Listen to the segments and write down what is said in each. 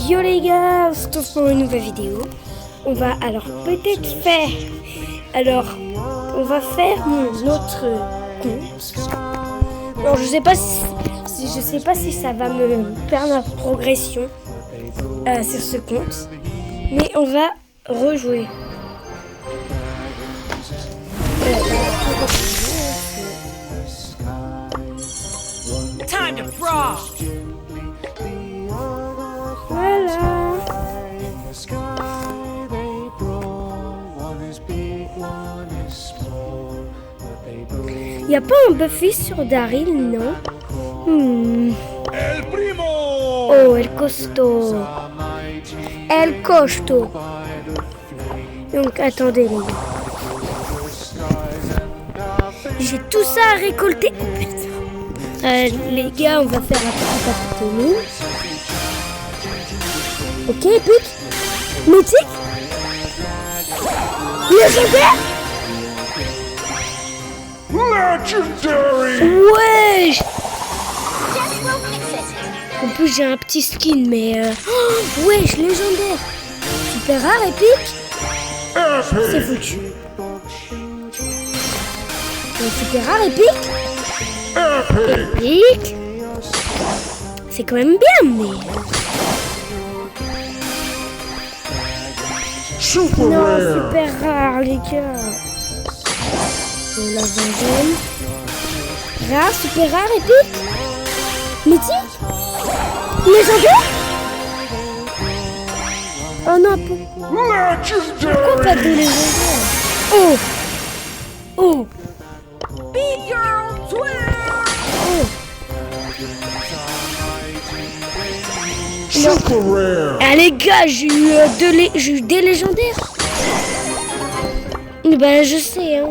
Yo les gars, on se retrouve pour une nouvelle vidéo. On va alors peut-être faire... on va faire notre compte. Alors je sais pas si ça va me faire ma progression sur ce compte. Mais on va rejouer. Time to brawl! Voilà. Y a pas un Buffy sur Daryl, non? El primo! Oh, El Costo. El Costo. Donc, attendez, les gars. J'ai tout ça à récolter. Oh, putain. Les gars, on va faire un petit appartement. Ok, épique. Mythique. Légendaire. Legendary! Ouais. En plus, j'ai un petit skin, mais... Oh, wesh, légendaire. Super rare, épique. C'est foutu. Super rare, épique. Épique. C'est quand même bien, mais... Non, super rare, les gars. On la vingtaine. Rare, super rare, épique. Mythique. Légendaire. Oh non, pourquoi pas de légendaire? Oh. Oh. Big girl Twitter! Oh. Super rare! Ah les gars, j'ai eu des légendaires. Bah je sais, hein.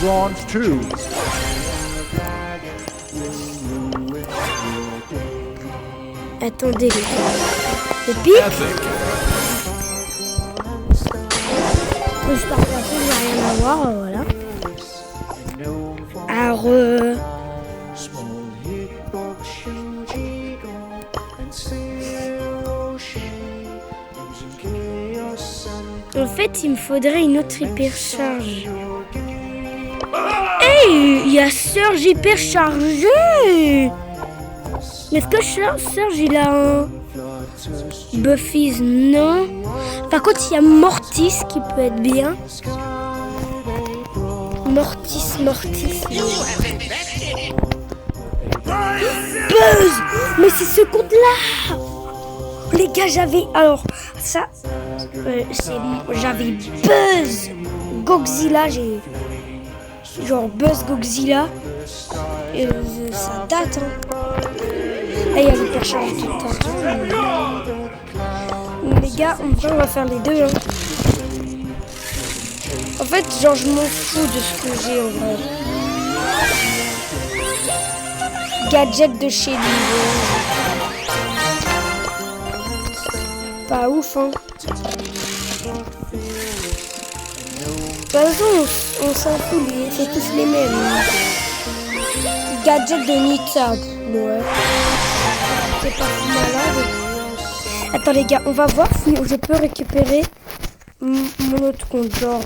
Bronze 2. Attendez les gars. Épique. Je pars pas, il n'y a rien à voir, voilà. Alors, en fait, il me faudrait une autre hypercharge. Hey, il y a Surge hyperchargé. Est-ce que Surge, il a un Buffy? Non. Par contre, il y a Mortis qui peut être bien. Mortis. Buzz. Mais c'est ce compte-là. Les gars, j'avais... Alors, ça... j'avais Buzz Godzilla. J'ai... Genre Buzz Godzilla. Et ça date, hein. Là, il y a l'hypercharge tout le temps. Les gars, on va faire les deux, hein. En fait, genre, je m'en fous de ce que j'ai, en vrai. Gadget de chez lui. Pas ouf, hein. De toute façon, on s'en fout, c'est tous les mêmes. Gadget de Nita. Ouais. C'est pas si malade. Attends les gars, on va voir si je peux récupérer mon autre compte. Genre,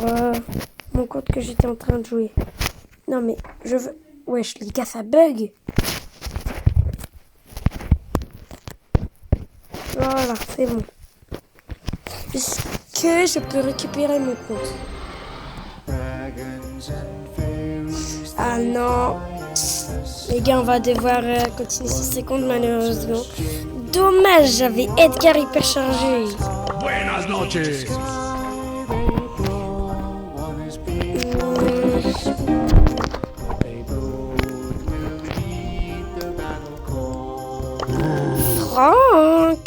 mon compte que j'étais en train de jouer. Non mais, je veux... Wesh, les gars, ça bug. Voilà, c'est bon. Est-ce que je peux récupérer mon compte? Ah non. Les gars, on va devoir continuer 6 secondes malheureusement. Dommage, j'avais Edgar hyperchargé. Buenas noches! Franck.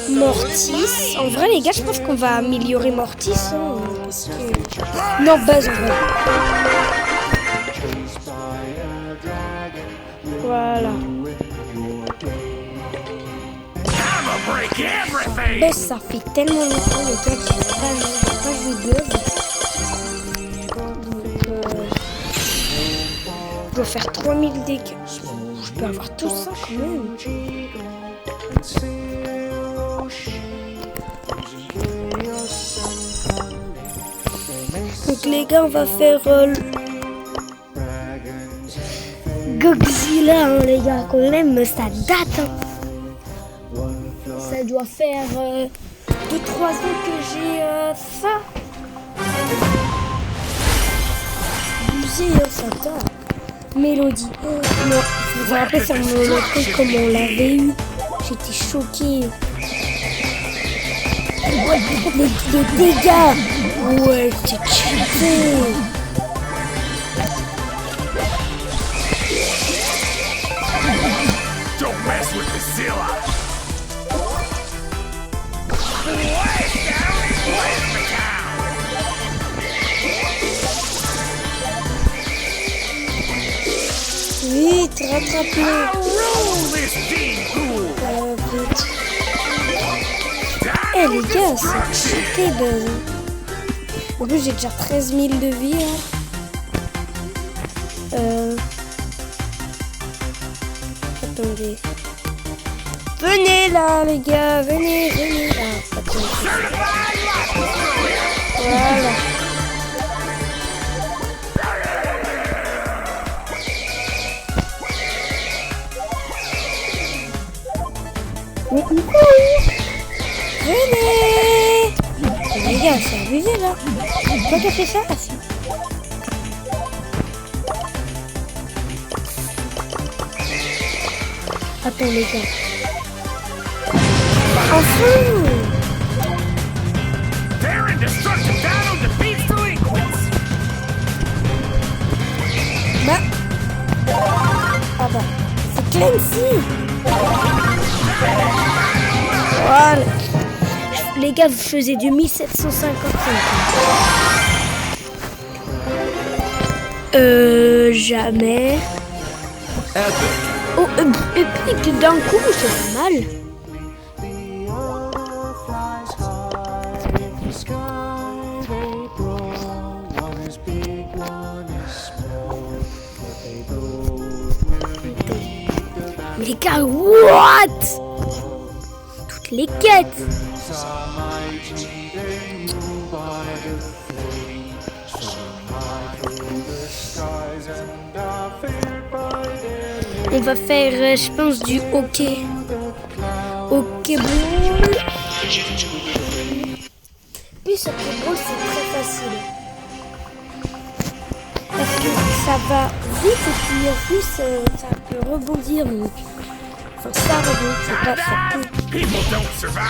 Mortis. En vrai, les gars, je pense qu'on va améliorer Mortis. Hein, parce que... Non, Buzz, en vrai. Voilà. break everything. Mais ça fait tellement longtemps les gars que j'ai pas joué d'œuvre. Donc je dois faire 3000 dégâts. Je peux avoir tout ça quand même. Donc les gars, on va faire Godzilla, hein, les gars, quand même, ça date. Hein. Ça doit faire 2-3 ans que j'ai ça. Abusé, hein, ça date. Mélodie. Oh, non, je vous rappelle sur mon truc comme on l'avait eu. J'étais choquée. Les dégâts. Ouais, c'est cheaté. Don't mess with Godzilla. Vite, rattrape-le. I'll rule this thing, fool. Vite. Eh les gars, c'est cheaté, Buzz. En plus, j'ai déjà 13 000 de vie. Hein. Attendez. Venez là, les gars, venez. Ah, attendez. Voilà. Venez. Les gars, c'est abusé là. Pourquoi t'as fait ça? Attends les gars. Enfin. Their indestructible battle defeats delinquents. Bah. Ah bah. C'est Clancy. Voilà. Les gars, vous faisiez du 1755. Jamais. Oh, épique d'un coup, c'est pas mal. Mais les gars, what? Toutes les quêtes. On va faire, je pense, du hockey. Hockey ball. Puis ce hockey ball, c'est très facile. Parce que ça va vite et puis en plus, ça peut rebondir. Donc. Enfin, ça rebondit, c'est pas ça peut. People don't survive.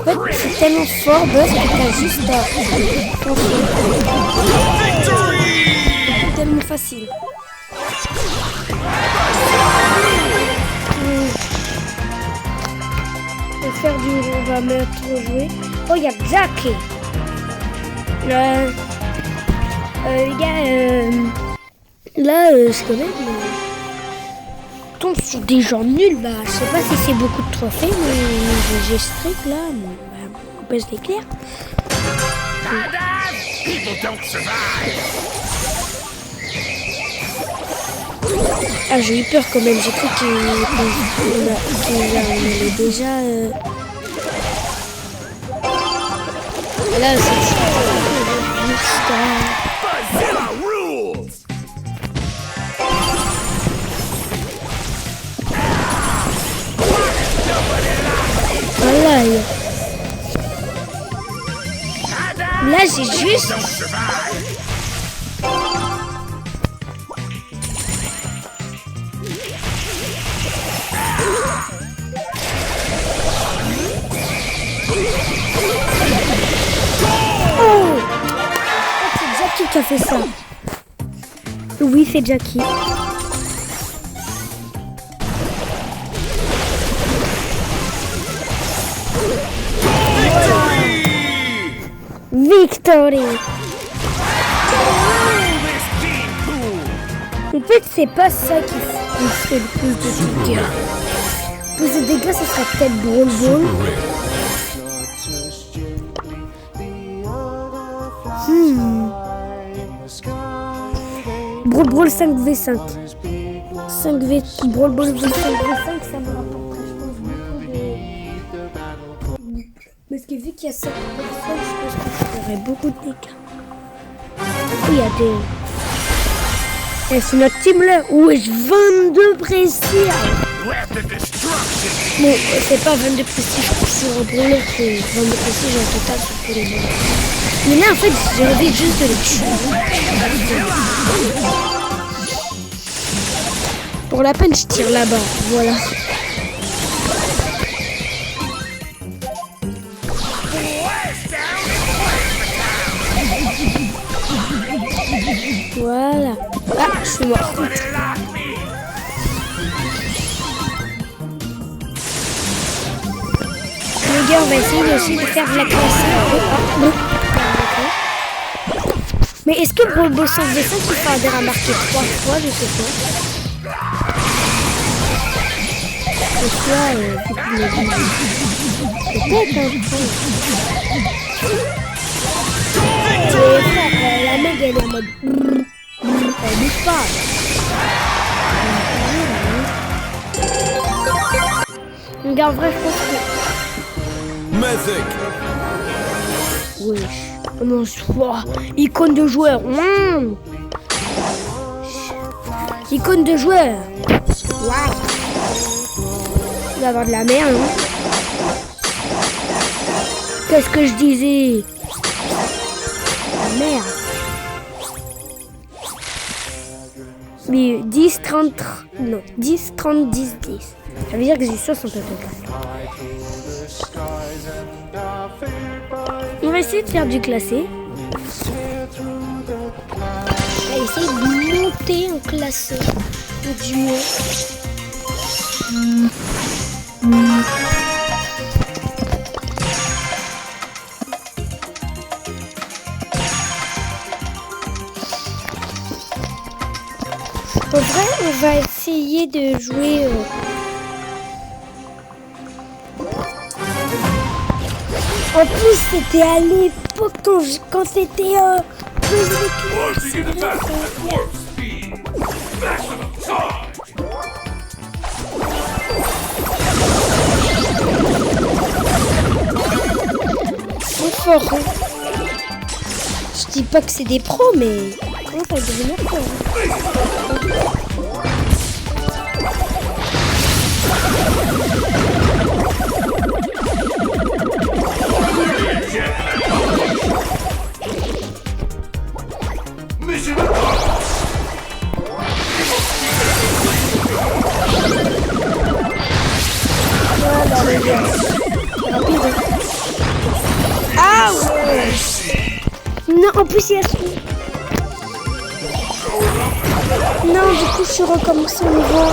En fait, c'est tellement fort, Buzz, que t'as juste à... C'est tellement facile. On va mettre jouer. Oh, il y a Jackie. Les gars, là, c'est quand même... tombe sur des gens nuls, bah je sais pas si c'est beaucoup de trophées, mais j'ai ce truc là, on peut se l'éclair. Ah, j'ai eu peur quand même, j'ai cru qu'il allait déjà... Là, c'est ça. Voilà. Là, j'ai juste... Oh, c'est Jackie qui a fait ça. Oui, c'est Jackie. Victory! En fait, c'est pas ça qui fait le plus de dégâts. Plus de dégâts, ce sera peut-être Brawl Ball. Brawl Ball 5v5. 5v... Brawl Ball 5v5, ça me rapporterait, je pense, beaucoup de... Parce que vu qu'il y a 5 personnes, je pense que ça ferait beaucoup de dégâts. Il y a des... Et c'est notre team là. Wesh, 22 prestige. Bon, c'est pas 22 prestige sur un brûleur, c'est 22 prestige en total sur tous les bons. Mais là, en fait, j'ai envie juste de les tuer. Pour la peine, je tire là-bas. Voilà. Voilà. Ah, je suis mort. Les gars, on va essayer aussi de faire de la classe. Mais est-ce que Brawl Ball 5v5 il faudra marquer 3 fois, je sais pas. Et soit, peut-être un peu. La mec elle est en mode... Elle bouge pas. Donc en vrai, je pense que... Mythic. Wesh. Mon choix. Icône de joueur. Icône de joueur. Waouh. Il va avoir de la merde. Qu'est-ce que je disais? La merde. Mais 10, 30... Non. 10, 30, 10, 10. Ça veut dire que j'ai 60 au total. On va essayer de faire du classé. On va essayer de monter en classé. Du mieux. En vrai, on va essayer de jouer... En plus, c'était à l'époque quand c'était c'est fort, hein. Je dis pas que c'est des pros, mais comment ça devenir fort, hein. Ah ouais. Non, en plus il y a... Non, du coup je suis recommencé au niveau...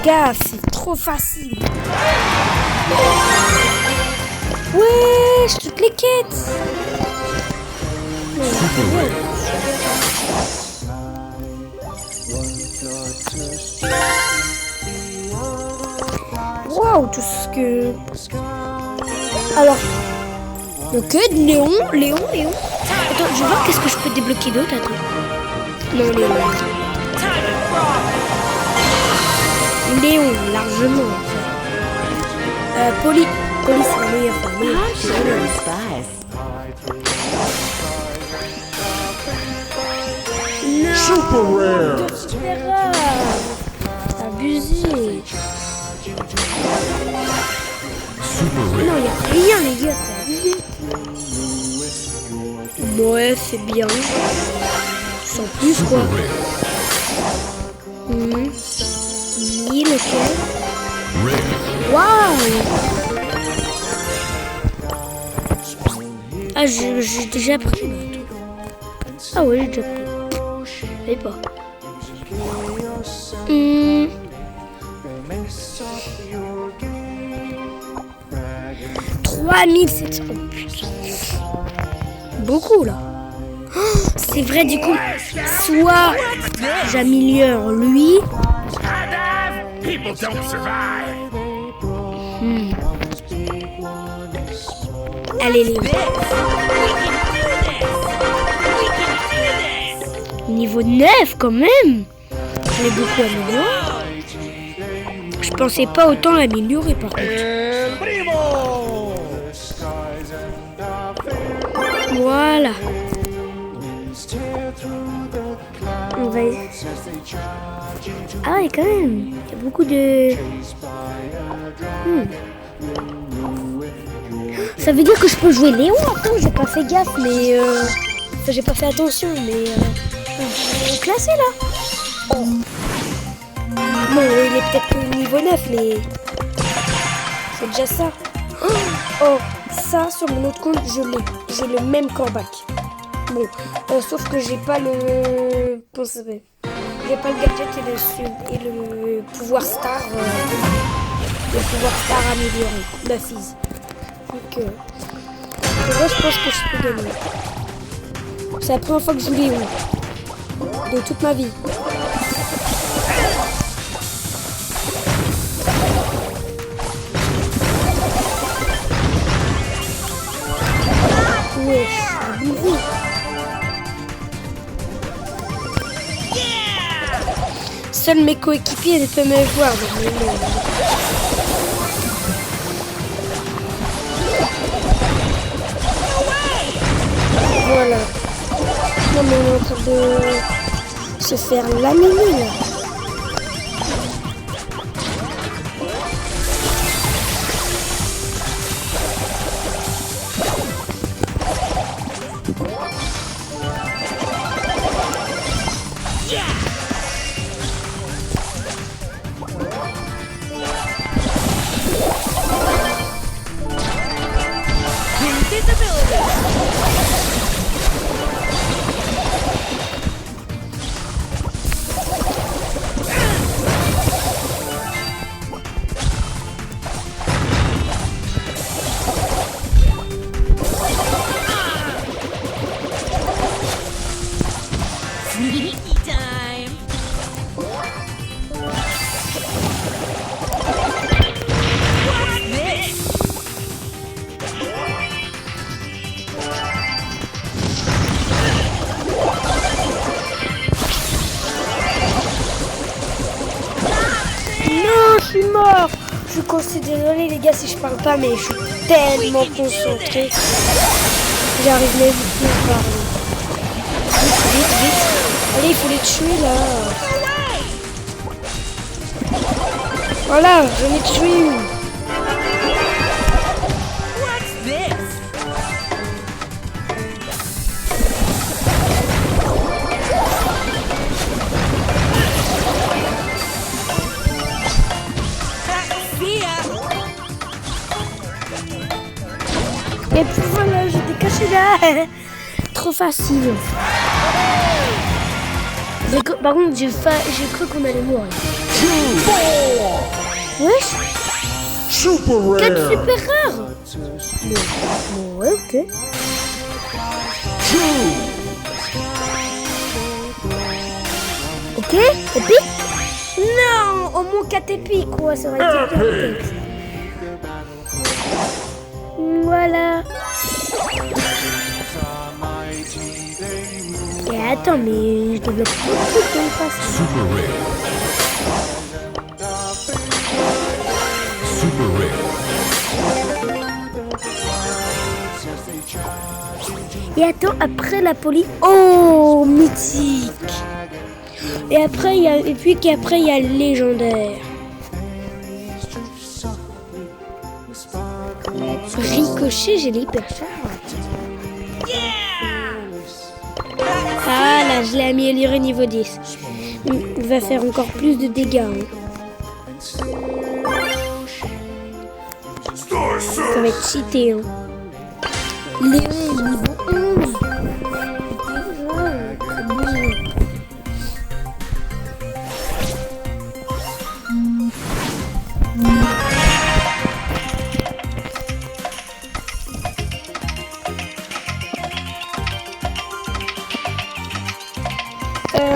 Gars, c'est trop facile. Ouais, je toutes les quêtes. Waouh, tout ce que... Alors, donc Léon. Attends, je vais voir qu'est-ce que je peux débloquer d'autre. Attends. Non, Léon. Léon, largement. Polly, c'est la meilleure famille. Non, Super rare. de super rare. Abusé. Non, y a rien, les gars, c'est abusé. Ouais, c'est bien. Sans plus, quoi. 1000, ok. Waouh! Ah, j'ai déjà pris. Ah ouais, j'ai déjà pris. Je sais pas. 3700. Oh, putain. Beaucoup là. Oh, c'est vrai du coup. Soit j'améliore lui. People don't survive. Allez les niveau 9 quand même. Je l'ai beaucoup amélioré. Je pensais pas autant l'améliorer par contre. Voilà. On va... Ah ouais quand même. Il y a beaucoup de... Ça veut dire que je peux jouer Léon. Attends, j'ai pas fait gaffe, mais... Enfin, j'ai pas fait attention, mais... classé là. Oh. Bon, il est peut-être au niveau 9, mais... C'est déjà ça. Oh, ça, sur mon autre compte, je l'ai. J'ai le même comeback. Bon, sauf que j'ai pas le... Comment ça s'appelle ? J'ai pas le gadget et le pouvoir star. Le pouvoir star amélioré. La fise. Donc, là, je pense que je peux gagner. C'est la première fois que je joue Léon. De toute ma vie. Ouais, abusé. Seuls mes coéquipiers ne peuvent me voir. Voilà. Non mais on est en train de se faire laminer là. Je suis mort. Je suis désolée les gars si je parle pas, mais je suis tellement concentrée. J'arrive même plus à parler. Vite. Allez, il faut les tuer là. Voilà, j'en ai tué une. Et puis voilà, j'étais caché là. Trop facile. Par contre, j'ai cru qu'on allait mourir. Wesh. Super rare. 4 super rares. Bon, ouais, ok. Ok, épique. Non, au moins 4 épiques, quoi, ça aurait été épique. Voilà. Et attends, mais je développe tout de suite comme ça. Super rare. Super rare. Et attends, après la police... Oh, mythique. Et après, qu'après, il y a le légendaire. Ricochet, j'ai l'hypercharge. Ah là, je l'ai amélioré niveau 10. Il va faire encore plus de dégâts. Hein. Ça va être cheaté. Hein. Léon, niveau 11.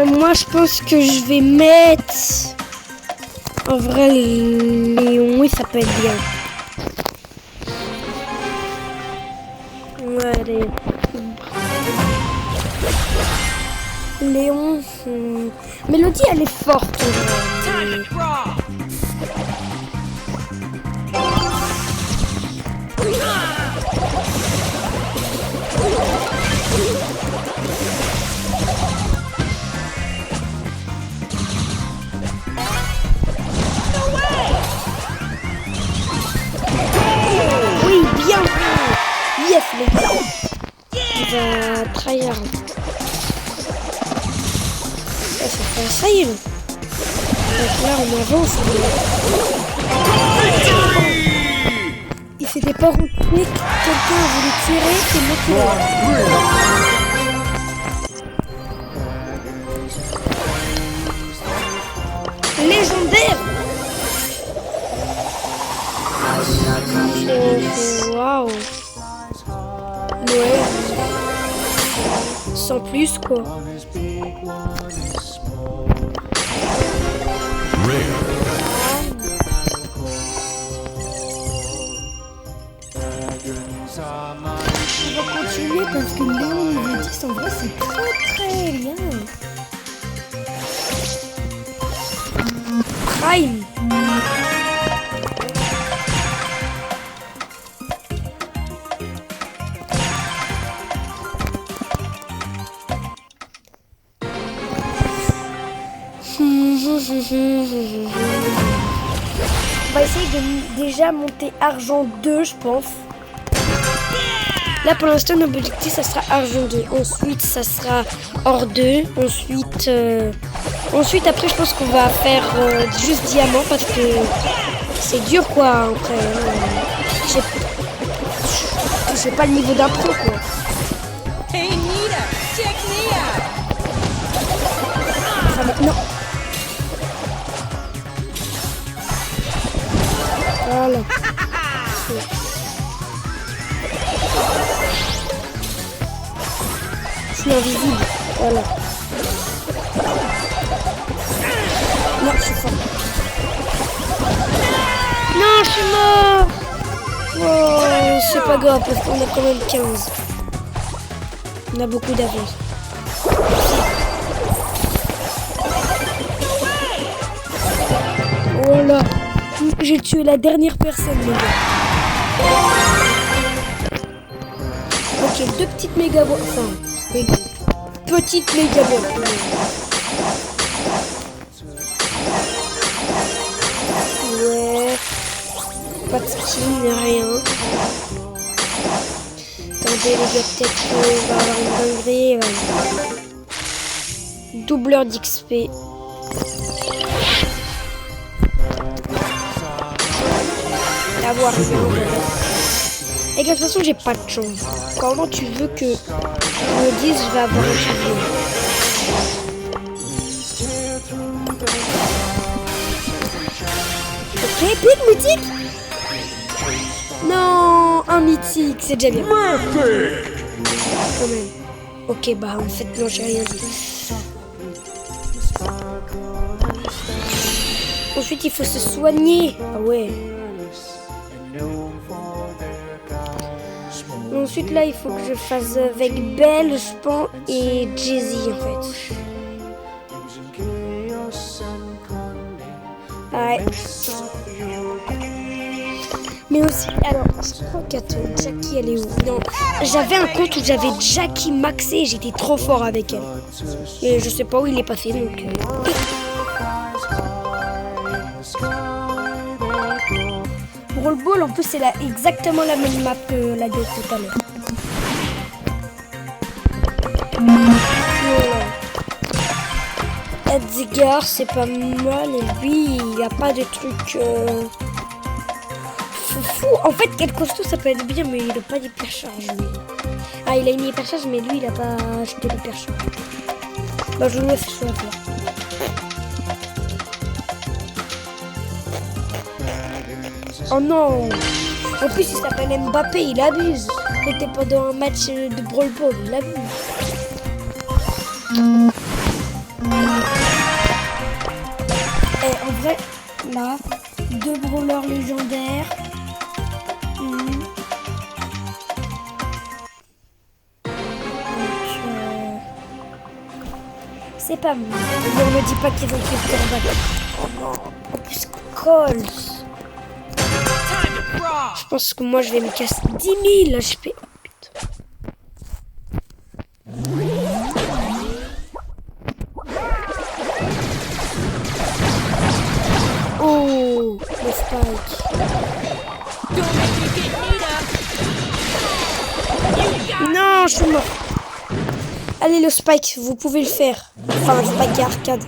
Moi, je pense que je vais mettre... En vrai, Léon, oui, ça peut être bien. Ouais, Léon... Mélodie, elle est forte. Oui, bien. Yes, les gars. Il va tryhard. Ça y est. Donc là, on avance. Il s'était pas rendu compte que quelqu'un voulait tirer, c'est moi qui l'ai. Légendaire. Waouh. Ouais. Sans plus, quoi. On va continuer parce que Léon niveau 10 en vrai c'est très bien. Prime. On va essayer de déjà monter argent 2, je pense. Là, pour l'instant, notre objectif, ça sera argent 2. Ensuite, ça sera or 2. Ensuite, après, je pense qu'on va faire juste diamant parce que c'est dur, quoi. Après, j'ai pas le niveau d'un pro, quoi. Hey Nita, check me out. Enfin, maintenant. Voilà. Je suis invisible. Voilà. Non, je suis fort. Non, je suis mort. Oh, c'est pas grave parce qu'on a quand même 15. On a beaucoup d'avance. Voilà. J'ai tué la dernière personne, les gars. Ok, 2 petites méga boîtes. Enfin, petite méga boîte. Ouais. Pas de skin, rien. Attendez les gars, peut-être qu'on va avoir une dinguerie. Doubleur d'XP. Avoir rien. Et de toute façon, j'ai pas de chance. Comment tu veux que je me dise je vais avoir un champion? Ok, big mythique. Non, un mythique, c'est déjà bien. Quand même. Ok, bah en fait, non, j'ai rien dit. Ensuite, il faut se soigner. Ah ouais. Ensuite, là, il faut que je fasse avec Belle, je pense, et Jay-Z, en fait. Ouais. Mais aussi, alors, je crois qu'attends, Jackie, elle est où? Non, j'avais un compte où j'avais Jackie maxé et j'étais trop fort avec elle. Mais je sais pas où il est passé, donc... Brawl Ball, en plus, c'est exactement la même map que la de tout à l'heure. Edgar, c'est pas mal, et lui, il a pas de trucs... Fou. En fait, quel costaud ça peut être bien, mais il a pas d'hypercharge lui. Ah, il a une hypercharge, mais lui il a pas acheté l'hypercharge. Bah, je vous laisse choisir. Oh non! En plus, il s'appelle Mbappé, il abuse. C'était pendant un match de Brawl Ball, il abuse. Et en vrai, là, 2 brawlers légendaires. C'est pas mal. Mais on me dit pas qu'ils ont fait le combat. Oh non. En plus, Coles. Je pense que moi je vais me casser 10 000 HP. Oh putain. Oh, le spike. Non, je suis mort. Allez, le spike, vous pouvez le faire. Enfin, le spike arcade.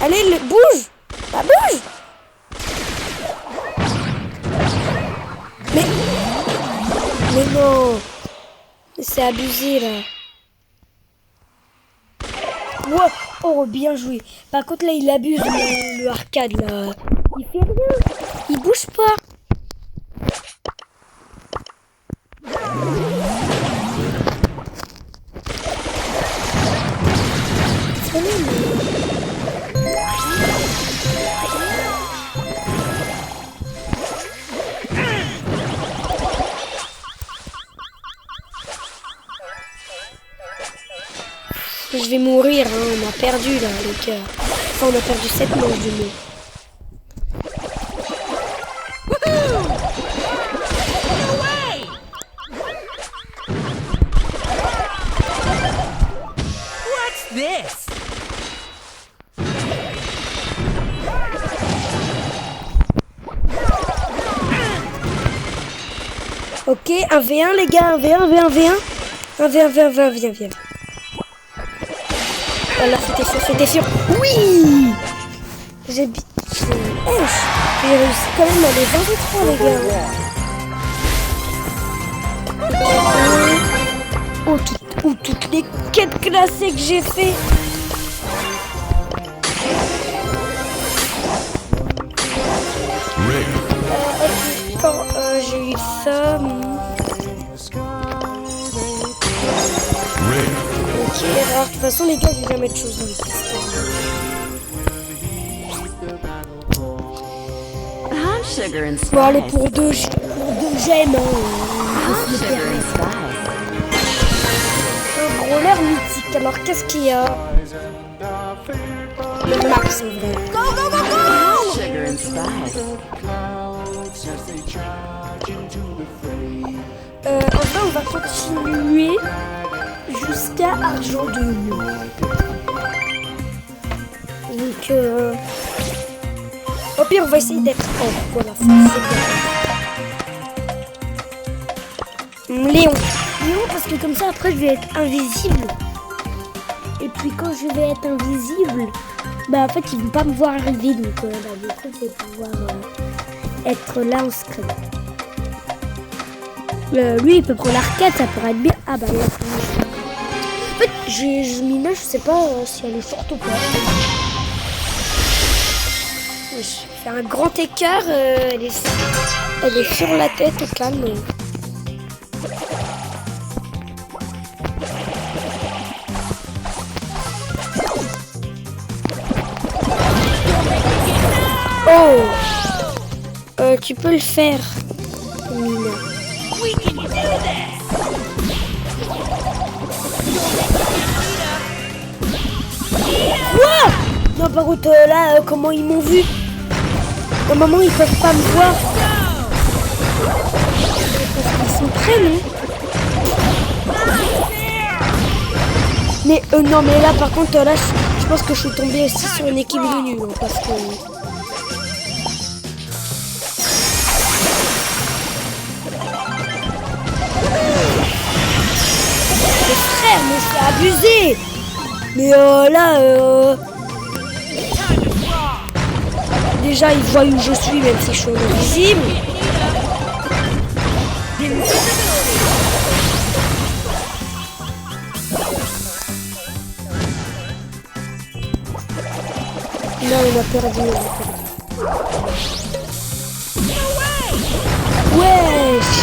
Allez, bouge. Bah, bouge. Mais non. C'est abusé, là. Ouais. Oh, bien joué. Par contre, là, il abuse le arcade, là. Il fait rien. Il bouge pas. Je vais mourir, hein. On a perdu là, les gars. Enfin, on a perdu 7 manches du mot. What's this? Ok, 1v1 les gars, 1v1, 1v1, 1v1. 1v1, 1v1, viens. Voilà, c'était sûr. Oui! J'ai réussi quand même à les 23 les gars. Toutes les quêtes classées que j'ai fait. Quand j'ai eu ça... Ok, alors de toute façon les gars, je vais jamais de choses dans les pistons. Bon allez, pour deux j'aime. Un brawler mythique, alors qu'est-ce qu'il y a? Le max en vrai. Go! En vrai on va continuer jusqu'à argent 2. Donc au pire on va essayer d'être voilà, Léon parce que comme ça après je vais être invisible. Et puis quand je vais être invisible, bah en fait ils vont pas me voir arriver, donc le truc c'est pouvoir être là en secret. Lui il peut prendre l'arcade, ça pourrait être bien. Ah bah là en fait Mina, je sais pas si elle est forte ou pas. Je fais un grand écart, elle est sur la tête au calme. Oh, tu peux le faire, Mina. Quoi? Non, par contre, là, comment ils m'ont vu? Normalement, ils peuvent pas me voir. Ils sont prêts, non? Mais non, mais là, par contre, là, je pense que je suis tombée aussi sur une équipe de nuls, hein, parce que... Mais frère, mais c'est abusé! Mais là, déjà, ils voient où je suis, même si je suis invisible. Non, on a perdu, Wesh!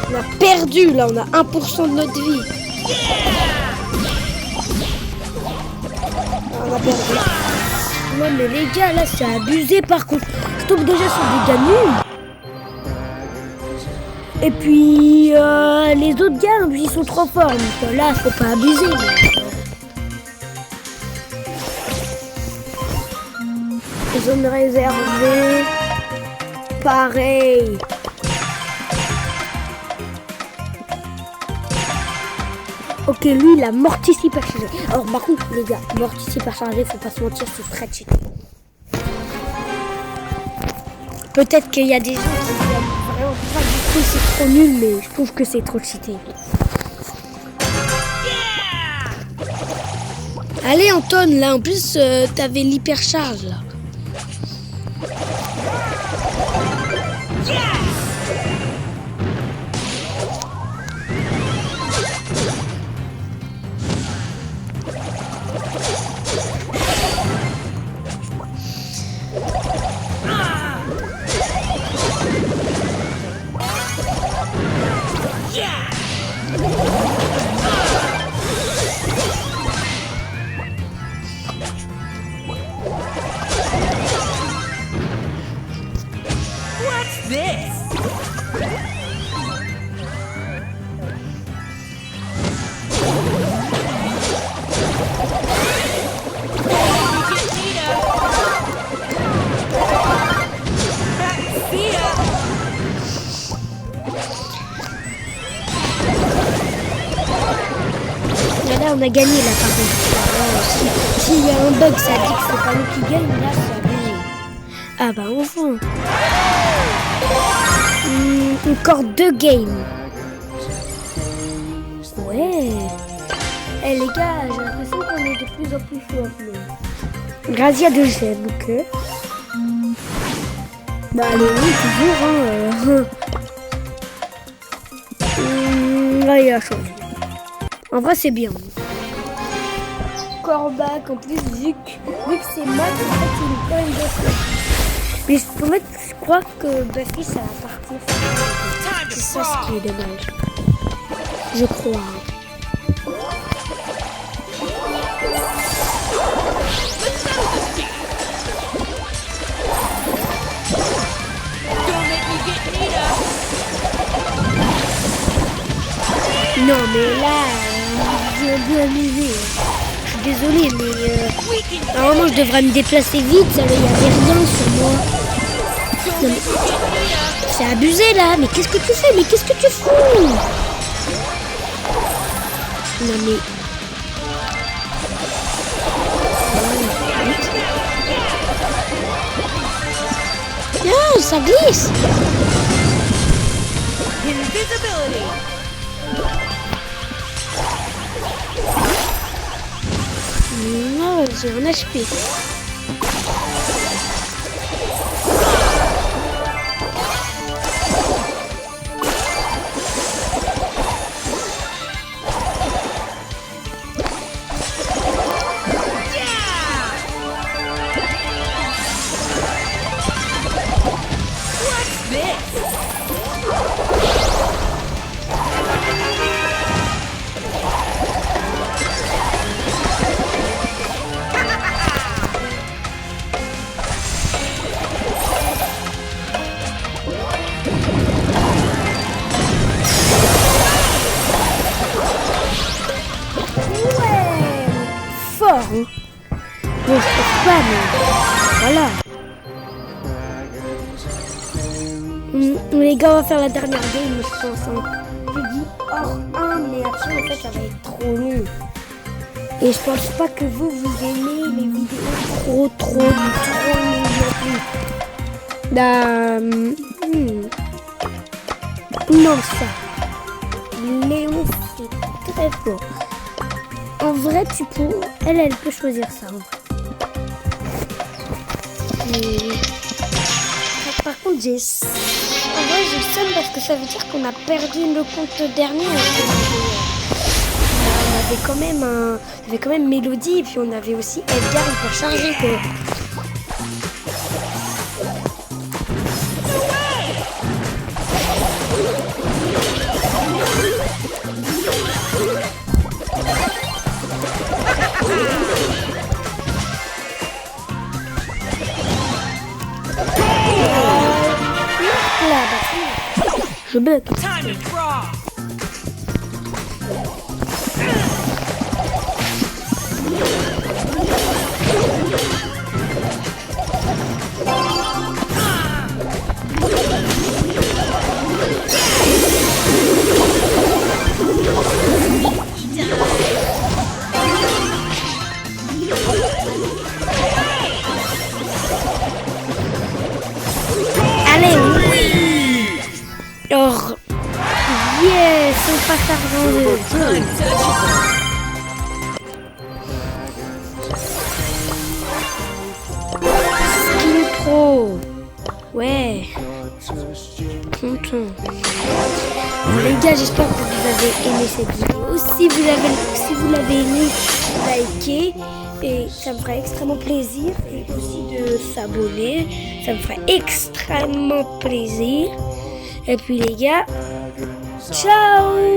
On a perdu, là, on a 1% de notre vie. On a perdu. Non, mais les gars, là, c'est abusé, par contre. Je tombe déjà sur des gars nuls. Et puis, les autres gars, ils sont trop forts. Donc là, faut pas abuser. Zone réservée. Pareil. Ok, lui, il a mortici hyper chargé. Alors, par contre, les gars, mortici hyper chargé, faut pas se mentir, c'est très cheaté. Peut-être qu'il y a des gens qui aiment vraiment pas du tout, c'est trop nul, mais je trouve que c'est trop cheaté. Allez, Anton, là, en plus, t'avais l'hypercharge, là. What's this? See ya. Là, on a gagné, là, par contre. S'il y a un bug, ça dit que c'est pas nous qui gagne, là, c'est abusé. Ah bah, enfin. Encore 2 games. Ouais. Eh les gars, j'ai l'impression qu'on est de plus en plus forts. Grazia de j'aime, ok. Bah allez, oui, toujours, hein. Là, il a changé. En vrai, c'est bien. Corbac, en plus, vu que c'est Max, en fait, il est pas une Buffy. Mais en fait, je crois que Buffy, ça va partir. C'est ça ce qui est dommage. Je crois. Non, mais là, j'ai un peu amusé. Je suis désolée, mais normalement, je devrais me déplacer vite. Ça, il n'y avait rien sur moi. Non, mais c'est abusé là. Mais qu'est-ce que tu fais? Mais qu'est-ce que tu fous? Non, mais. Non, ça glisse. Invisibility. Non, j'ai un HP. Bon, je pense pas, mais voilà. Les gars, on va faire la dernière game, je pense. Hein. Je dis hors 1, mais après, en fait, ça va être trop long. Et je pense pas que vous aimez les vidéos trop longues non plus. Non, ça. Léon, c'est très fort. En vrai, tu peux... Elle peut choisir ça, en vrai. Mais... Par contre, j'ai... En vrai, j'ai le seum parce que ça veut dire qu'on a perdu le compte dernier. On avait quand même Mélodie et puis on avait aussi Edgar pour charger que... Je bug. Time to draw. Allez, oui. Oh, yes, on passe à rejoindre. Trop. Ouais. Content. Les gars, j'espère que vous avez aimé cette vidéo. Si vous l'avez aimé, likez. Et ça me ferait extrêmement plaisir. Et aussi de s'abonner. Ça me ferait extrêmement plaisir. Et puis les gars, ciao!